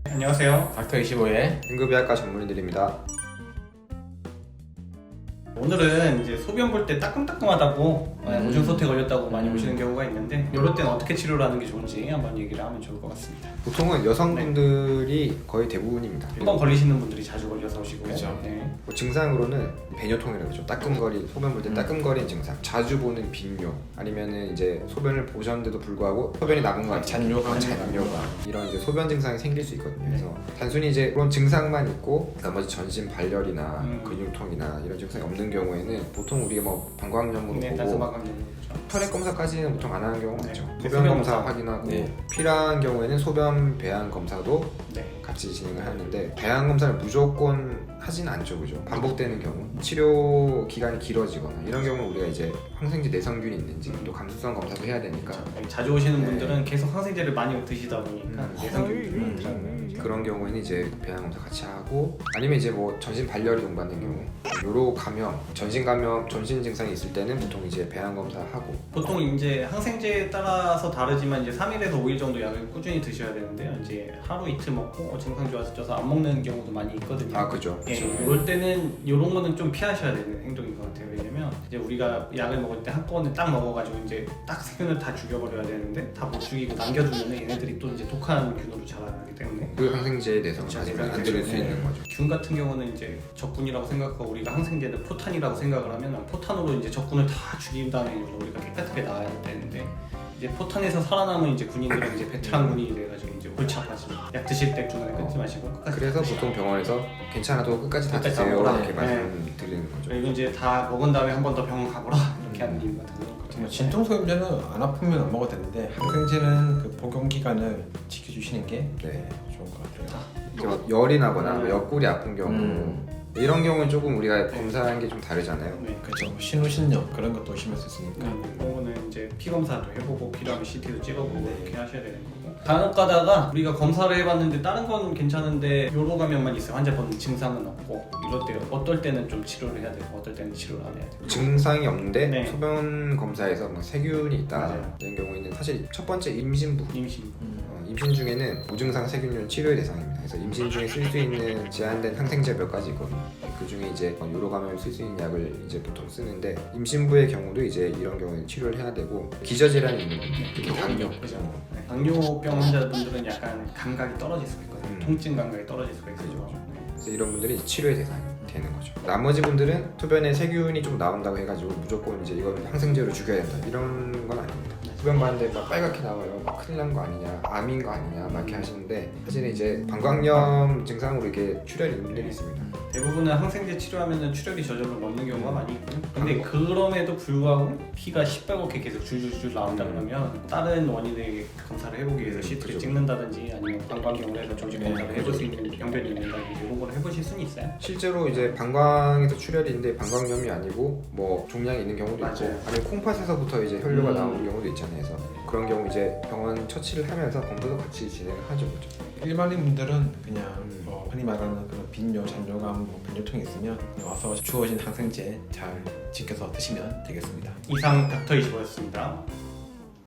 안녕하세요. 닥터25의 응급의학과 전문의들입니다. 오늘은 이제 소변 볼 때 따끔따끔하다고 오줌소태 걸렸다고 많이 오시는 경우가 있는데 이럴 때는 어떻게 치료를 하는 게 좋은지 한번 얘기를 하면 좋을 것 같습니다. 보통은 여성분들이 거의 대부분입니다. 한번 걸리시는 분들이 자주 걸려서 오시고 그렇죠. 네. 뭐 증상으로는 배뇨통이라고 하죠. 따끔거리, 소변 볼 때 따끔거리는 증상, 자주 보는 빈뇨, 아니면은 이제 소변을 보셨는데도 불구하고 소변이 남은 거 잔뇨가 이런 이제 소변 증상이 생길 수 있거든요. 그래서 단순히 이제 그런 증상만 있고 나머지 전신 발열이나 근육통이나 이런 증상이 없는 경우에는 보통 우리가 뭐 방광염으로 보고 단소방광염 혈액 검사까지는 보통 안 하는 경우가 많죠. 네, 소변 검사 확인하고 네. 필요한 경우에는 소변 배양 검사도 네. 같이 진행을 하는데 배양 검사를 무조건 하진 않죠, 그죠? 반복되는 경우, 치료 기간이 길어지거나 이런 경우는 우리가 이제 항생제 내성균이 있는지 또 감수성 검사도 해야 되니까 자주 오시는 네. 분들은 계속 항생제를 많이 드시다 보니까 내성균이 들어가요. 그런 경우에는 이제 배양 검사 같이 하고 아니면 이제 뭐 전신 발열이 동반된 경우, 요로 감염, 전신 감염, 전신 증상이 있을 때는 보통 이제 배양 검사 하고 보통 이제 항생제에 따라서 다르지만 이제 3일에서 5일 정도 약을 꾸준히 드셔야 되는데요. 이제 하루 이틀 먹고 증상 좋아져서 안 먹는 경우도 많이 있거든요. 아, 그죠. 예, 이럴 때는 이런 거는 좀 피하셔야 되는 행동인 것 같아요. 왜냐면 이제 우리가 약을 먹을 때 한꺼번에 딱 먹어가지고 이제 딱 세균을 다 죽여버려야 되는데 다 못 죽이고 남겨두면 얘네들이 또 이제 독한 균으로 자라나기 때문에 그 항생제에 대해서 그렇죠. 아니면 안 들을 수 있는 거죠. 균 같은 경우는 이제 적군이라고 생각하고 우리가 항생제는 포탄이라고 생각을 하면 포탄으로 이제 적군을 다 죽인 다음에 우리가 깨끗하게 나와야 되는데 이제 포탄에서 살아남은 이제 군인들은 이제 베테랑 군인이 돼가지고 이제 골치 아파지. 약 드실 때 중간에 끊지 마시고 끝까지. 그래서 보통 병원에서 괜찮아도 끝까지 다 끝까지 드세요 먹어라. 이렇게 네. 말씀드리는 거죠. 그리고 이제 다 먹은 다음에 한 번 더 병원 가보라 이렇게 하는 이유 같은 거. 진통소염제는 안 아프면 안 먹어도 되는데 항생제는 그 복용 기간을 지켜주시는 게 네. 좋은 것 같아요. 이제 막 열이 나거나 뭐 옆구리 아픈 경우 이런 경우는 조금 우리가 검사하는 게 좀 다르잖아요. 네. 그렇죠. 신우신염 그런 것도 심할 수 있으니까. 그거는 이제 피 검사도 해보고 필요하면 CT도 찍어보고 이렇게 하셔야 되는 거고. 간혹 가다가 우리가 검사를 해봤는데 다른 건 괜찮은데 요로 감염만 있어요. 환자분 증상은 없고 이럴 때 어떨 때는 좀 치료를 해야 되고 어떨 때는 치료를 안 해야 되고. 증상이 없는데 네. 소변 검사에서 뭐 세균이 있다 맞아요. 이런 경우에는 사실 첫 번째 임신부 임신. 임신 중에는 무증상 세균류는 치료의 대상입니다. 그래서 임신 중에 쓸 수 있는 제한된 항생제 몇 가지 있거든요. 그 중에 이제 요로 감염을 쓸 수 있는 약을 이제 보통 쓰는데 임신부의 경우도 이제 이런 경우에는 치료를 해야 되고 기저질환이 있는 분들, 특히 당뇨, 그죠. 네. 당뇨병 환자분들은 약간 감각이 떨어질 수가 있거든요. 통증 감각이 떨어질 수가 있어요. 그래서 이런 분들이 치료의 대상이 되는 거죠. 나머지 분들은 소변에 세균이 좀 나온다고 해가지고 무조건 이제 이건 항생제로 죽여야 된다 이런 건 아닙니다. 소변 봤는데 막 빨갛게 나와요. 막 큰일 난 거 아니냐, 암인 거 아니냐 막 이렇게 하시는데 사실은 이제 방광염 증상으로 이렇게 출혈이 있는 분들이 있습니다. 대부분은 항생제 치료하면은 출혈이 저절로 멎는 경우가 많이 있고요. 근데 그럼에도 불구하고 피가 시뻘겋게 계속 줄줄줄 나온다 그러면 다른 원인을 검사를 해보기 위해서 CT를 그죠. 찍는다든지 아니면 방광경을 해서 조직 검사를 해볼 수 있는 병변이 있는다든지 이런 걸 해보실 수는 있어요. 실제로 이제 방광에서 출혈이 있는데 방광염이 아니고 뭐 종양이 있는 경우도 있고 맞아요. 아니면 콩팥에서부터 이제 혈류가 나오는 경우도 있잖아요. 그래서 그런 경우 이제 병원 처치를 하면서 검사도 같이 진행을 하죠. 그렇죠? 일반인 분들은 그냥 뭐 흔히 말하는 그런 빈뇨, 잔뇨감, 뭐 변뇨통이 있으면 와서 주어진 항생제 잘 지켜서 드시면 되겠습니다. 이상 닥터25였습니다.